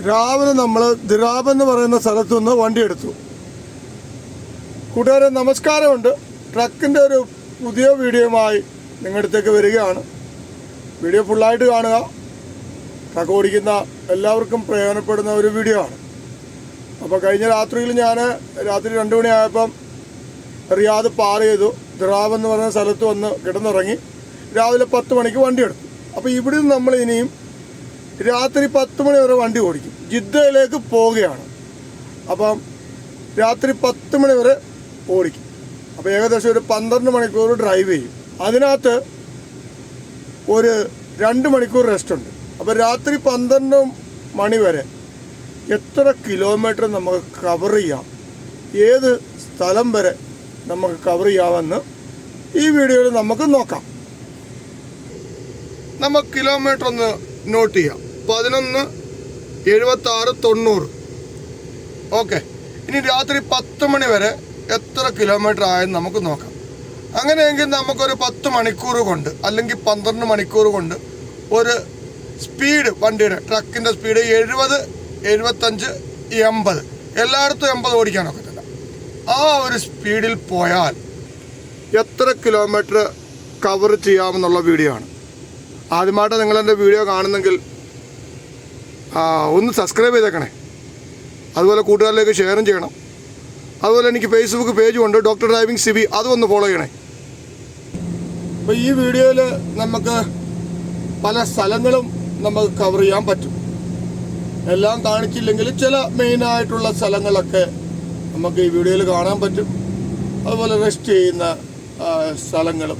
രാവിലെ നമ്മൾ ദിറാബ് എന്ന് പറയുന്ന സ്ഥലത്തു നിന്ന് വണ്ടി എടുത്തു. കൂട്ടുകാരെ നമസ്കാരമുണ്ട്. ട്രക്കിൻ്റെ ഒരു പുതിയ വീഡിയോയുമായി നിങ്ങളുടെ അടുത്തേക്ക് വരികയാണ്. വീഡിയോ ഫുള്ളായിട്ട് കാണുക. ട്രക്ക് ഓടിക്കുന്ന എല്ലാവർക്കും പ്രയോജനപ്പെടുന്ന ഒരു വീഡിയോ ആണ്. അപ്പോൾ കഴിഞ്ഞ രാത്രിയിൽ ഞാൻ രാത്രി 2 മണിയായപ്പം റിയാദ് പാർ ചെയ്തു. ദിറാബ് എന്ന് പറയുന്ന സ്ഥലത്ത് വന്ന് കിടന്നിറങ്ങി. രാവിലെ 10 മണിക്ക് വണ്ടി എടുത്തു. അപ്പോൾ ഇവിടെ നിന്ന് നമ്മൾ ഇനിയും രാത്രി 10 മണി വരെ വണ്ടി ഓടിക്കും. ജിദ്ദയിലേക്ക് പോവുകയാണ്. അപ്പം രാത്രി 10 മണി വരെ ഓടിക്കും. അപ്പോൾ ഏകദേശം ഒരു 12 മണിക്കൂർ ഡ്രൈവ് ചെയ്യും. അതിനകത്ത് ഒരു 2 മണിക്കൂർ റെസ്റ്റ് ഉണ്ട്. അപ്പോൾ രാത്രി 12 മണി വരെ എത്ര കിലോമീറ്റർ നമുക്ക് കവർ ചെയ്യാം, ഏത് സ്ഥലം വരെ നമുക്ക് കവർ ചെയ്യാമെന്ന് ഈ വീഡിയോയിൽ നമുക്ക് നോക്കാം. നമുക്ക് കിലോമീറ്റർ ഒന്ന് നോട്ട് ചെയ്യാം. 117690. ഓക്കെ, ഇനി രാത്രി 10 മണി വരെ എത്ര കിലോമീറ്റർ ആയെന്ന് നമുക്ക് നോക്കാം. അങ്ങനെയെങ്കിൽ നമുക്കൊരു 10 മണിക്കൂർ കൊണ്ട് അല്ലെങ്കിൽ 12 മണിക്കൂർ കൊണ്ട് ഒരു സ്പീഡ്, വണ്ടിയുടെ ട്രക്കിൻ്റെ സ്പീഡ് 70, 75, 80, എല്ലായിടത്തും 80 ഓടിക്കാനൊക്കത്തില്ല. ആ ഒരു സ്പീഡിൽ പോയാൽ എത്ര കിലോമീറ്റർ കവർ ചെയ്യാമെന്നുള്ള വീഡിയോ ആണ്. ആദ്യമായിട്ട് നിങ്ങളെൻ്റെ വീഡിയോ കാണുന്നെങ്കിൽ ഒന്ന് സബ്സ്ക്രൈബ് ചെയ്തേക്കണേ. അതുപോലെ കൂട്ടുകാരിലേക്ക് ഷെയറും ചെയ്യണം. അതുപോലെ എനിക്ക് ഫേസ്ബുക്ക് പേജും ഉണ്ട്, ഡോക്ടർ ഡ്രൈവിംഗ് സിബി, അതും ഒന്ന് ഫോളോ ചെയ്യണേ. അപ്പോൾ ഈ വീഡിയോയിൽ നമുക്ക് പല സ്ഥലങ്ങളും നമുക്ക് കവർ ചെയ്യാൻ പറ്റും. എല്ലാം കാണിച്ചില്ലെങ്കിൽ ചില മെയിനായിട്ടുള്ള സ്ഥലങ്ങളൊക്കെ നമുക്ക് ഈ വീഡിയോയിൽ കാണാൻ പറ്റും. അതുപോലെ റെസ്റ്റ് ചെയ്യുന്ന സ്ഥലങ്ങളും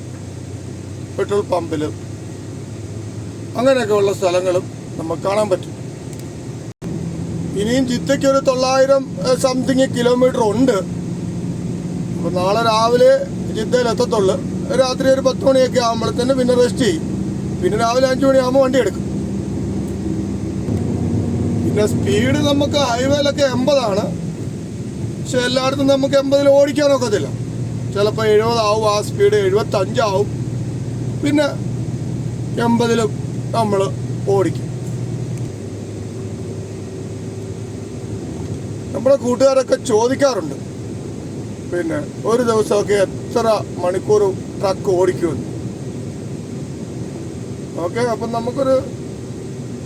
പെട്രോൾ പമ്പിലും അങ്ങനെയൊക്കെയുള്ള സ്ഥലങ്ങളും നമുക്ക് കാണാൻ പറ്റും. ഇനിയും ജിദ്ദയ്ക്ക് ഒരു 900 സംതിങ് കിലോമീറ്റർ ഉണ്ട്. അപ്പോൾ നാളെ രാവിലെ ജിദ്ദയിൽ എത്തത്തുള്ളൂ. രാത്രി ഒരു 10 മണിയൊക്കെ ആകുമ്പോഴത്തേന് പിന്നെ റെസ്റ്റ് ചെയ്യും. പിന്നെ രാവിലെ 5 മണിയാകുമ്പോൾ വണ്ടി എടുക്കും. പിന്നെ സ്പീഡ് നമുക്ക് ഹൈവേയിലൊക്കെ 80 പക്ഷെ എല്ലായിടത്തും നമുക്ക് 80 ഓടിക്കാനൊക്കത്തില്ല. ചിലപ്പോൾ 70 ആവും ആ സ്പീഡ്, 75 ആവും. പിന്നെ 80 നമ്മൾ ഓടിക്കും. നമ്മുടെ കൂട്ടുകാരൊക്കെ ചോദിക്കാറുണ്ട്, പിന്നെ ഒരു ദിവസമൊക്കെ എത്ര മണിക്കൂർ ട്രക്ക് ഓടിക്കുമെന്ന്. ഓക്കെ, അപ്പം നമുക്കൊരു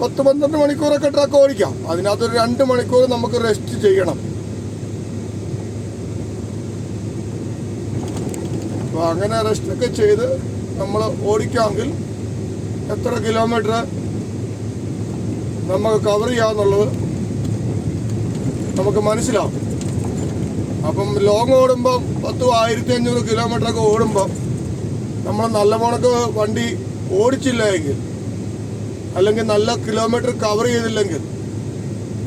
10-12 മണിക്കൂറൊക്കെ ട്രക്ക് ഓടിക്കാം. അതിനകത്തൊരു 2 മണിക്കൂർ നമുക്ക് റെസ്റ്റ് ചെയ്യണം. അപ്പോൾ അങ്ങനെ റെസ്റ്റൊക്കെ ചെയ്ത് നമ്മൾ ഓടിക്കാമെങ്കിൽ എത്ര കിലോമീറ്റർ നമുക്ക് കവർ ചെയ്യാമെന്നുള്ളത് നമുക്ക് മനസ്സിലാവും. അപ്പം ലോങ് ഓടുമ്പം 10,000-1500 കിലോമീറ്ററൊക്കെ ഓടുമ്പം നമ്മൾ നല്ല പോണക്ക് വണ്ടി ഓടിച്ചില്ല എങ്കിൽ, അല്ലെങ്കിൽ നല്ല കിലോമീറ്റർ കവർ ചെയ്തില്ലെങ്കിൽ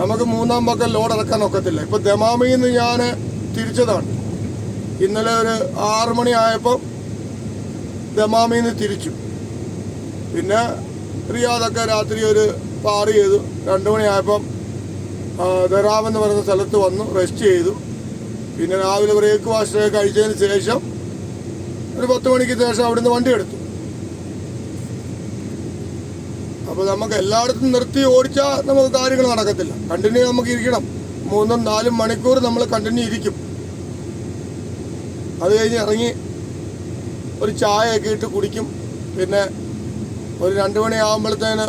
നമുക്ക് 3-ാം പക്കം ലോഡ് ഇറക്കാൻ ഒക്കത്തില്ല. ഇപ്പോൾ ദമാമിൽ നിന്ന് ഞാൻ തിരിച്ചതാണ്. ഇന്നലെ ഒരു 6 മണി ആയപ്പം ദമാമിൽ നിന്ന് തിരിച്ചു. പിന്നെ റിയാദൊക്കെ രാത്രി ഒരു പാർ ചെയ്തു. 2 മണിയായപ്പം ദിറാബ് എന്ന് പറയുന്ന സ്ഥലത്ത് വന്നു, റെസ്റ്റ് ചെയ്തു. പിന്നെ രാവിലെ ബ്രേക്ക്ഫാസ്റ്റ് കഴിച്ചതിന് ശേഷം ഒരു 10 മണിക്ക് ശേഷം അവിടുന്ന് വണ്ടി എടുത്തു. അപ്പോൾ നമുക്ക് എല്ലായിടത്തും നിർത്തി ഓടിച്ചാൽ നമുക്ക് കാര്യങ്ങൾ നടക്കത്തില്ല. കണ്ടിന്യൂ നമുക്ക് ഇരിക്കണം. 3-4 മണിക്കൂർ നമ്മൾ കണ്ടിന്യൂ ഇരിക്കും. അത് കഴിഞ്ഞ് ഇറങ്ങി ഒരു ചായയൊക്കെ ഇട്ട് കുടിക്കും. പിന്നെ ഒരു 2 മണിയാകുമ്പോഴത്തേന്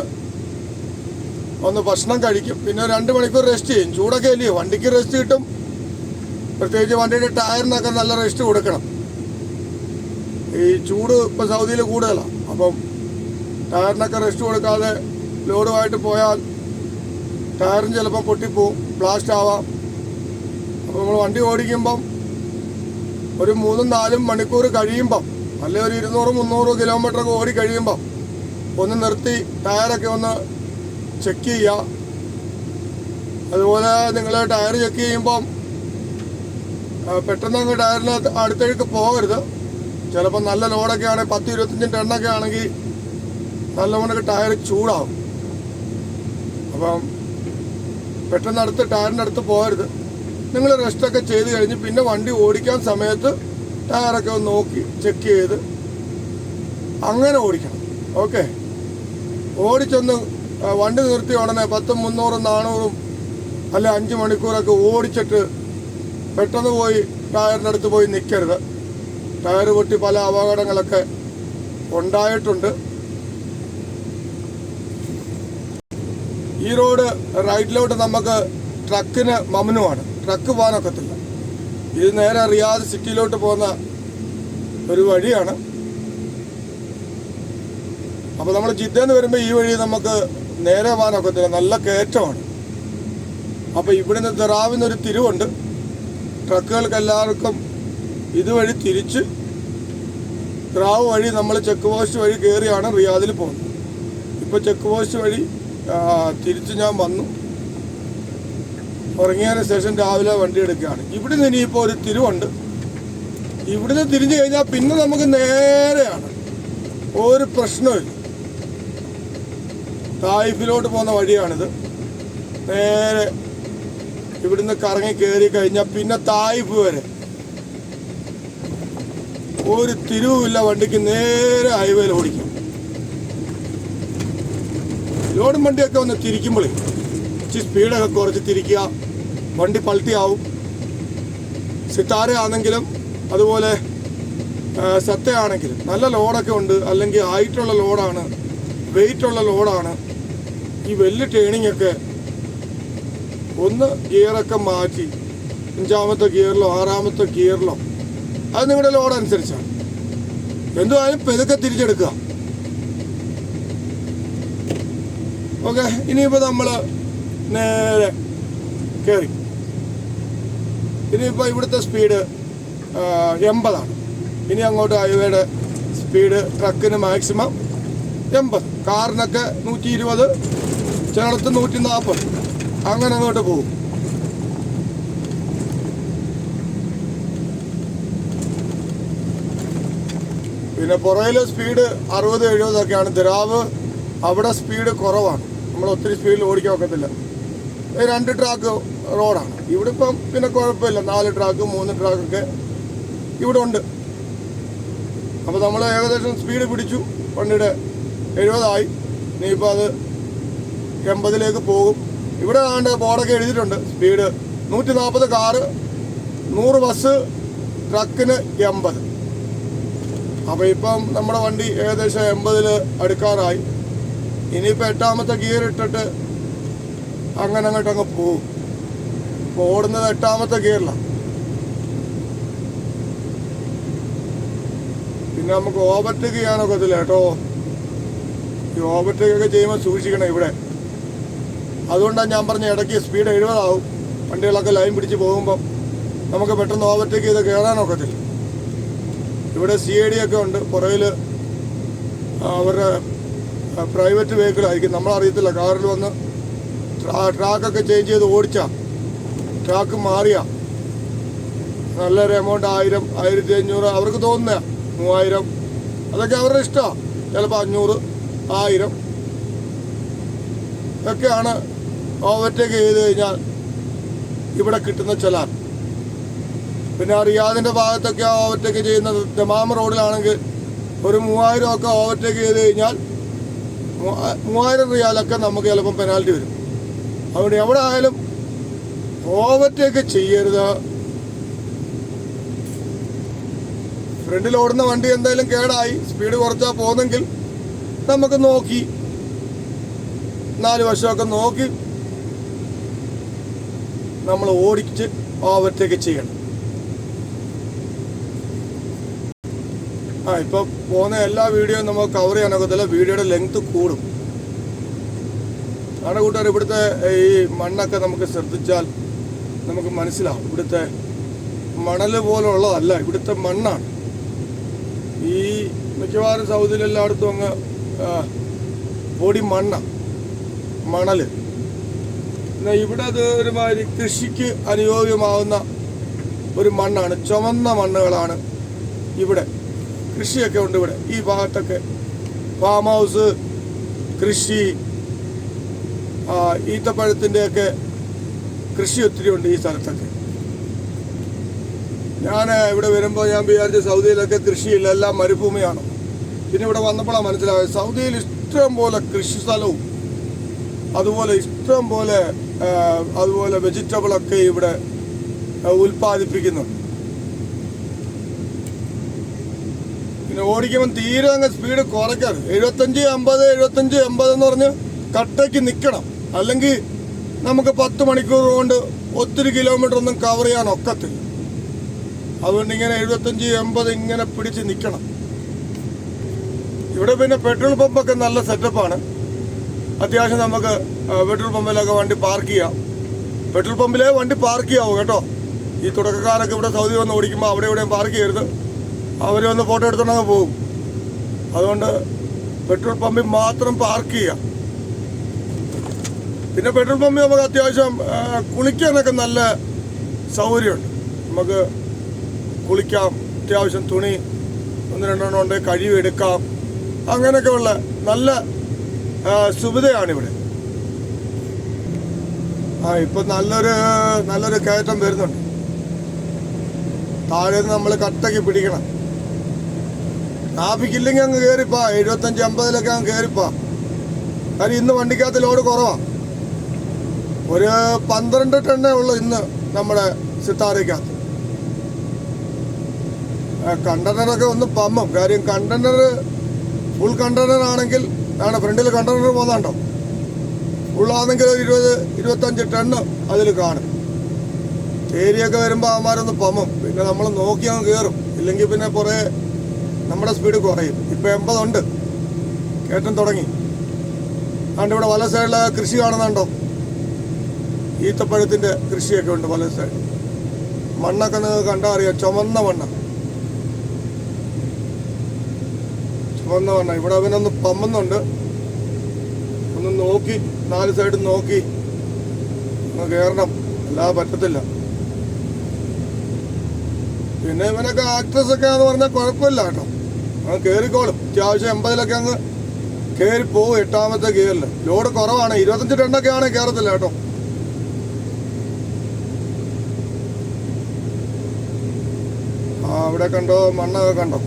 ഒന്ന് ഭക്ഷണം കഴിക്കും. പിന്നെ 2 മണിക്കൂർ റെസ്റ്റ് ചെയ്യും. ചൂടൊക്കെ അല്ലയോ, വണ്ടിക്ക് റെസ്റ്റ് കിട്ടും. പ്രത്യേകിച്ച് വണ്ടിയുടെ ടയറിനൊക്കെ നല്ല റെസ്റ്റ് കൊടുക്കണം. ഈ ചൂട് ഇപ്പോൾ സൗദിയിൽ കൂടുതലാണ്. അപ്പം ടയറിനൊക്കെ റെസ്റ്റ് കൊടുക്കാതെ ലോഡുമായിട്ട് പോയാൽ ടയറും ചിലപ്പോൾ പൊട്ടിപ്പോവും, ബ്ലാസ്റ്റ് ആവാം. അപ്പോൾ നമ്മൾ വണ്ടി ഓടിക്കുമ്പം ഒരു 3-4 മണിക്കൂർ കഴിയുമ്പം, അല്ലെങ്കിൽ ഒരു 200-300 കിലോമീറ്ററൊക്കെ ഓടി കഴിയുമ്പം ഒന്ന് നിർത്തി ടയറൊക്കെ ഒന്ന് ചെക്ക് ചെയ്യുക. അതുപോലെ നിങ്ങൾ ടയർ ചെക്ക് ചെയ്യുമ്പം പെട്ടെന്ന് അങ്ങ് ടയറിന് അടുത്തേക്ക് പോകരുത്. ചിലപ്പോൾ നല്ല ലോഡൊക്കെ ആണെങ്കിൽ 10-25 ടണ്ണൊക്കെ ആണെങ്കിൽ നല്ലവണ്ണം ടയർ ചൂടാവും. അപ്പം പെട്ടെന്ന് ടയറിൻ്റെ അടുത്ത് പോകരുത്. നിങ്ങൾ റെസ്റ്റൊക്കെ ചെയ്ത് കഴിഞ്ഞ് പിന്നെ വണ്ടി ഓടിക്കാൻ സമയത്ത് ടയറൊക്കെ ഒന്ന് നോക്കി ചെക്ക് ചെയ്ത് അങ്ങനെ ഓടിക്കണം. ഓക്കെ, ഓടിച്ചൊന്ന് വണ്ടി നിർത്തി ഉടനെ 10, 300, 400 അല്ല 5 മണിക്കൂറൊക്കെ ഓടിച്ചിട്ട് പെട്ടെന്ന് പോയി ടയറിൻ്റെ അടുത്ത് പോയി നിൽക്കരുത്. ടയർ പൊട്ടി പല അപകടങ്ങളൊക്കെ ഉണ്ടായിട്ടുണ്ട്. ഈ റോഡ് റൈറ്റിലോട്ട് നമുക്ക് ട്രക്കിന് മമനുമാണ്, ട്രക്ക് പോകാനൊക്കത്തില്ല. ഇത് നേരെ റിയാദ് സിറ്റിയിലോട്ട് പോകുന്ന ഒരു വഴിയാണ്. അപ്പോൾ നമ്മൾ ജിദ്ദയിൽ വരുമ്പോൾ ഈ വഴി നമുക്ക് നേരെ പോകാനൊക്കത്തില്ല, നല്ല കയറ്റമാണ്. അപ്പോൾ ഇവിടുന്ന് ദറാവിന്നൊരു തിരിവുണ്ട്. ട്രക്കുകൾക്ക് എല്ലാവർക്കും ഇതുവഴി തിരിച്ച് ദറാവ് വഴി നമ്മൾ ചെക്ക് പോസ്റ്റ് വഴി കയറിയാണ് റിയാദിൽ പോകുന്നത്. ഇപ്പോൾ ചെക്ക് പോസ്റ്റ് വഴി തിരിച്ച് ഞാൻ വന്നു. ഉറങ്ങിയതിന് ശേഷം രാവിലെ വണ്ടി എടുക്കുകയാണ്. ഇവിടുന്ന് ഇനിയിപ്പോൾ ഒരു തിരിവുണ്ട്. ഇവിടുന്ന് തിരിഞ്ഞു കഴിഞ്ഞാൽ പിന്നെ നമുക്ക് നേരെയാണ്, ഒരു പ്രശ്നമില്ല. തായിഫിലോട്ട് പോകുന്ന വഴിയാണിത്. നേരെ ഇവിടുന്ന് കറങ്ങി കയറി കഴിഞ്ഞാൽ പിന്നെ തായിഫ് വരെ ഒരു തിരിവുമില്ല. വണ്ടിക്ക് നേരെ ഹൈവേയിൽ ഓടിക്കും. ലോഡും വണ്ടിയൊക്കെ ഒന്ന് തിരിക്കുമ്പോഴേ ഇച്ചിരി സ്പീഡൊക്കെ കുറച്ച് തിരിക്കുക. വണ്ടി പൾട്ടിയാവും. സിത്താര ആണെങ്കിലും അതുപോലെ സത്തയാണെങ്കിലും നല്ല ലോഡൊക്കെ ഉണ്ട്. അല്ലെങ്കിൽ ഹൈറ്റുള്ള ലോഡാണ്, വെയിറ്റുള്ള ലോഡാണ്. ഈ വലിയ ട്രെയിനിങ്ങൊക്കെ ഒന്ന് ഗിയറൊക്കെ മാറ്റി 5ാമത്തെ ഗിയറിലോ 6ാമത്തെ ഗിയറിലോ, അത് നിങ്ങളുടെ ലോഡ് അനുസരിച്ചാണ്. എന്തുമായാലും പെതുക്കെ തിരിച്ചെടുക്കുക. ഓക്കെ, ഇനിയിപ്പോൾ നമ്മൾ നേരെ കയറി. ഇനിയിപ്പോൾ ഇവിടുത്തെ സ്പീഡ് 80 ഇനി അങ്ങോട്ട് ഹൈവേയുടെ സ്പീഡ് ട്രക്കിന് മാക്സിമം 80, കാറിനൊക്കെ 120, ചിലടത്ത് 140, അങ്ങനെ അങ്ങോട്ട് പോകും. പിന്നെ പുറകിൽ സ്പീഡ് 60-70 ദറാവ് അവിടെ സ്പീഡ് കുറവാണ്. നമ്മൾ ഒത്തിരി സ്പീഡിൽ ഓടിക്കാൻ ഒക്കത്തില്ല. 2 ട്രാക്ക് റോഡാണ്. ഇവിടെ ഇപ്പം പിന്നെ കുഴപ്പമില്ല, 4 ട്രാക്ക് 3 ട്രാക്കൊക്കെ ഇവിടെ ഉണ്ട്. അപ്പോൾ നമ്മൾ ഏകദേശം സ്പീഡ് പിടിച്ചു. വണ്ടിയുടെ 70 ഇനിയിപ്പോൾ അത് 80 പോകും. ഇവിടെ ആണ്ട് ബോർഡൊക്കെ എഴുതിയിട്ടുണ്ട്. സ്പീഡ് 140 കാറ്, 100 ബസ്, ട്രക്കിന് 80. അപ്പോൾ ഇപ്പം നമ്മുടെ വണ്ടി ഏകദേശം 80 അടുക്കാറായി. ഇനിയിപ്പോൾ 8ാമത്തെ ഗിയർ ഇട്ടിട്ട് അങ്ങനെ അങ്ങോട്ടങ്ങ് പോകും. ഇപ്പോൾ ഓടുന്നത് 8ാമത്തെ ഗിയറിലാണ്. പിന്നെ നമുക്ക് ഓവർടേക്ക് ചെയ്യാനൊക്കത്തില്ല കേട്ടോ. ഈ ഓവർടേക്കൊക്കെ ചെയ്യുമ്പോൾ സൂക്ഷിക്കണം ഇവിടെ. അതുകൊണ്ടാണ് ഞാൻ പറഞ്ഞ ഇടയ്ക്ക് സ്പീഡ് 70 വണ്ടികളൊക്കെ ലൈൻ പിടിച്ച് പോകുമ്പം നമുക്ക് പെട്ടെന്ന് ഓവർടേക്ക് ചെയ്ത് കയറാനൊക്കത്തില്ല. ഇവിടെ CID ഒക്കെ ഉണ്ട്. പുറകിൽ അവരുടെ പ്രൈവറ്റ് വെഹിക്കിളായിരിക്കും, നമ്മളറിയത്തില്ല. കാറിൽ വന്ന് ട്രാക്കൊക്കെ ചേഞ്ച് ചെയ്ത് ഓടിച്ചാൽ, ട്രാക്ക് മാറിയ നല്ലൊരു എമൗണ്ട് 1000, 1500 അവർക്ക് തോന്നുന്ന 3000, അതൊക്കെ അവരുടെ ഇഷ്ടമാണ്. ചിലപ്പോൾ 500, 1000 ഒക്കെയാണ് ഓവർടേക്ക് ചെയ്ത് കഴിഞ്ഞാൽ ഇവിടെ കിട്ടുന്ന ചലാൻ. പിന്നെ റിയാദിൻ്റെ ഭാഗത്തൊക്കെ ഓവർടേക്ക് ചെയ്യുന്നത് ദമാം റോഡിലാണെങ്കിൽ ഒരു 3000 ഒക്കെ ഓവർടേക്ക് ചെയ്ത് കഴിഞ്ഞാൽ 3000 റിയാലൊക്കെ നമുക്ക് ചിലപ്പം പെനാൽറ്റി വരും. അതുകൊണ്ട് എവിടെ ആയാലും ഓവർടേക്ക് ചെയ്യരുത്. ഫ്രണ്ടിൽ ഓടുന്ന വണ്ടി എന്തായാലും കേടായി സ്പീഡ് കുറച്ചാൽ പോകുന്നെങ്കിൽ നമുക്ക് നോക്കി 4 വശമൊക്കെ നോക്കി നമ്മൾ ഓടിച്ച് ഓവർടേക്ക് ചെയ്യണം. ഇപ്പം പോകുന്ന എല്ലാ വീഡിയോയും നമുക്ക് കവർ ചെയ്യാനൊക്കത്തില്ല, വീഡിയോയുടെ ലെങ്ത് കൂടും. ആണ് കൂട്ടുകാർ, ഇവിടുത്തെ ഈ മണ്ണൊക്കെ നമുക്ക് ശ്രദ്ധിച്ചാൽ നമുക്ക് മനസ്സിലാവും. ഇവിടുത്തെ മണൽ പോലുള്ളതല്ല, ഇവിടുത്തെ മണ്ണാണ്. ഈ മിക്കവാറും സൗദിയിൽ എല്ലായിടത്തും അങ്ങ് പൊടി മണൽ. എന്നാൽ ഇവിടെ അത് ഒരുമാതിരി കൃഷിക്ക് അനുയോജ്യമാവുന്ന ഒരു മണ്ണാണ്. ചുവന്ന മണ്ണുകളാണ് ഇവിടെ. കൃഷിയൊക്കെ ഉണ്ട് ഇവിടെ. ഈ ഭാഗത്തൊക്കെ ഫാം ഹൗസ്, കൃഷി, ഈത്തപ്പഴത്തിൻ്റെയൊക്കെ കൃഷി ഒത്തിരി ഉണ്ട് ഈ സ്ഥലത്തൊക്കെ. ഞാൻ ഇവിടെ വരുമ്പോൾ ഞാൻ വിചാരിച്ച സൗദിയിലൊക്കെ കൃഷിയില്ല, എല്ലാം മരുഭൂമിയാണ്. പിന്നെ ഇവിടെ വന്നപ്പോഴാണ് മനസ്സിലായത് സൗദിയിൽ ഇഷ്ടം പോലെ കൃഷി സ്ഥലവും അതുപോലെ ഇഷ്ടം പോലെ അതുപോലെ വെജിറ്റബിളൊക്കെ ഇവിടെ ഉൽപ്പാദിപ്പിക്കുന്നുണ്ട്. പിന്നെ ഓടിക്കുമ്പോൾ തീരെ അങ്ങ് സ്പീഡ് കുറയ്ക്കരുത്. 75-80 എന്ന് പറഞ്ഞ് കട്ടയ്ക്ക് നിൽക്കണം. അല്ലെങ്കിൽ നമുക്ക് 10 മണിക്കൂർ കൊണ്ട് ഒത്തിരി കിലോമീറ്റർ ഒന്നും കവർ ചെയ്യാൻ ഒക്കത്തില്ല. അതുകൊണ്ട് ഇങ്ങനെ 75-80 ഇങ്ങനെ പിടിച്ച് നിൽക്കണം. ഇവിടെ പിന്നെ പെട്രോൾ പമ്പൊക്കെ നല്ല സെറ്റപ്പാണ്. അത്യാവശ്യം നമുക്ക് പെട്രോൾ പമ്പിലൊക്കെ വണ്ടി പാർക്ക് ചെയ്യാം. പെട്രോൾ പമ്പിലേ വണ്ടി പാർക്ക് ചെയ്യാവൂ കേട്ടോ. ഈ തുടക്കക്കാരൊക്കെ ഇവിടെ സൗദി വന്ന് ഓടിക്കുമ്പോൾ അവിടെ ഇവിടെയും പാർക്ക് ചെയ്യരുത്. അവർ വന്ന് ഫോട്ടോ എടുത്തുകൊണ്ടങ്ങ് പോകും. അതുകൊണ്ട് പെട്രോൾ പമ്പിൽ മാത്രം പാർക്ക് ചെയ്യാം. പിന്നെ പെട്രോൾ പമ്പിൽ നമുക്ക് അത്യാവശ്യം കുളിക്കാനൊക്കെ നല്ല സൗകര്യമുണ്ട്. നമുക്ക് കുളിക്കാം, അത്യാവശ്യം തുണി 1-2 ഉണ്ട് കഴുകി എടുക്കാം. അങ്ങനെയൊക്കെ ഉള്ള നല്ല സുവിധയാണിവിടെ. ഇപ്പം നല്ലൊരു കയറ്റം വരുന്നുണ്ട്. താഴെ നമ്മൾ കട്ടയ്ക്ക് പിടിക്കണം. ട്രാഫിക്കില്ലെങ്കിൽ അങ്ങ് കയറിപ്പാ. 75-80 അങ്ങ് കയറിപ്പാ. കാര്യം ഇന്ന് വണ്ടിക്കകത്ത് ലോഡ് കുറവാണ്. ഒരു 12 ടണ്ണേ ഉള്ളൂ ഇന്ന് നമ്മുടെ സിത്താരയ്ക്കകത്ത്. കണ്ടെയ്നറൊക്കെ ഒന്ന് പമ്മും. കാര്യം കണ്ടെയ്നർ ഫുൾ കണ്ടെയ്നർ ആണെങ്കിൽ ഫ്രണ്ടിൽ കണ്ടെയ്നർ പോകുന്നുണ്ടോ, ഫുള്ളാണെങ്കിൽ ഒരു 20-25 ടണ്ണ് അതിൽ കാണും. ഏരിയൊക്കെ വരുമ്പോൾ അവന്മാരൊന്ന് പമ്മും. പിന്നെ നമ്മൾ നോക്കി അങ്ങ് കയറും. ഇല്ലെങ്കിൽ പിന്നെ കുറേ നമ്മുടെ സ്പീഡ് കുറയും. ഇപ്പം 80 ഉണ്ട്, കയറ്റം തുടങ്ങി. അതുകൊണ്ട് ഇവിടെ വല സൈഡിൽ കൃഷി കാണുന്നുണ്ടോ, ഈത്തപ്പഴത്തിൻ്റെ കൃഷിയൊക്കെ ഉണ്ട് വല സൈഡ്. മണ്ണൊക്കെ നിങ്ങൾക്ക് കണ്ടാൽ അറിയാം, ചുമന്ന മണ്ണ. ഇവിടെ അവനൊന്ന് പമ്മുന്നുണ്ട്. ഒന്ന് നോക്കി 4 സൈഡും നോക്കി ഒന്ന് കയറണം, അല്ലാതെ പറ്റത്തില്ല. പിന്നെ ഇവനൊക്കെ ആക്ട്രസൊക്കെ എന്ന് പറഞ്ഞാൽ കുഴപ്പമില്ല കേട്ടോ. അങ്ങ് കയറിക്കോളും. അത്യാവശ്യം 80 അങ്ങ് കയറി പോകും. 8ാമത്തെ ഗിയറിൽ ലോഡ് കുറവാണ്. 25 ടണ്ണൊക്കെ ആണെങ്കിൽ കയറത്തില്ല കേട്ടോ. ഇവിടെ കണ്ടോ, മണ്ണൊക്കെ കണ്ടോ.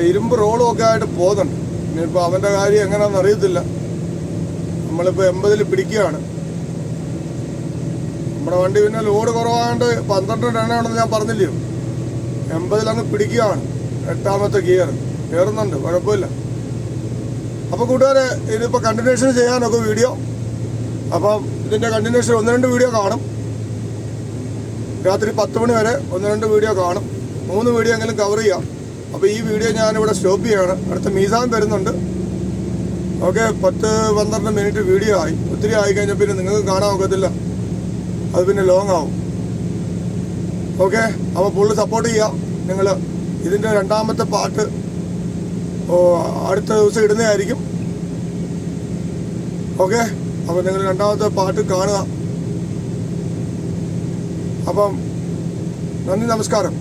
ഇരുമ്പ് റോഡും ഒക്കെ ആയിട്ട് പോകുന്നുണ്ട്. ഇനിയിപ്പോൾ അവൻ്റെ കാര്യം എങ്ങനെയാണെന്ന് അറിയത്തില്ല. നമ്മളിപ്പോൾ 80 പിടിക്കുകയാണ്. നമ്മുടെ വണ്ടി പിന്നെ ലോഡ് കുറവായതുകൊണ്ട് 12 ടണ്ണാണെന്ന് ഞാൻ പറഞ്ഞില്ലയോ. 80 അങ്ങ് പിടിക്കുകയാണ്. 8ാമത്തെ ഗിയർ കയറുന്നുണ്ട്, കുഴപ്പമില്ല. അപ്പോൾ കൂട്ടുകാരെ, ഇതിപ്പോൾ കണ്ടിന്യൂഷൻ ചെയ്യാനൊക്കെ വീഡിയോ. അപ്പം ഇതിൻ്റെ കണ്ടിന്യൂഷൻ 1-2 വീഡിയോ കാണും. രാത്രി 10 മണി വരെ 1-2 വീഡിയോ കാണും. 3 വീഡിയോ എങ്കിലും കവർ ചെയ്യാം. അപ്പോൾ ഈ വീഡിയോ ഞാനിവിടെ സ്റ്റോപ്പ് ചെയ്യാണ്. അടുത്ത മീസാൻ വരുന്നുണ്ട്. ഓക്കെ, 10-12 മിനിറ്റ് വീഡിയോ ആയി. ഒത്തിരി ആയിക്കഴിഞ്ഞാൽ പിന്നെ നിങ്ങൾക്ക് കാണാൻ ഒക്കത്തില്ല, അത് പിന്നെ ലോങ് ആവും. ഓക്കെ, അപ്പോൾ ഫുള്ള് സപ്പോർട്ട് ചെയ്യാം നിങ്ങൾ. ഇതിൻ്റെ 2ാമത്തെ പാർട്ട് അടുത്ത ദിവസം ഇടുന്നതായിരിക്കും. ഓക്കെ, അപ്പോൾ നിങ്ങൾ 2ാമത്തെ പാർട്ട് കാണുക. അപ്പം നന്ദി, നമസ്കാരം.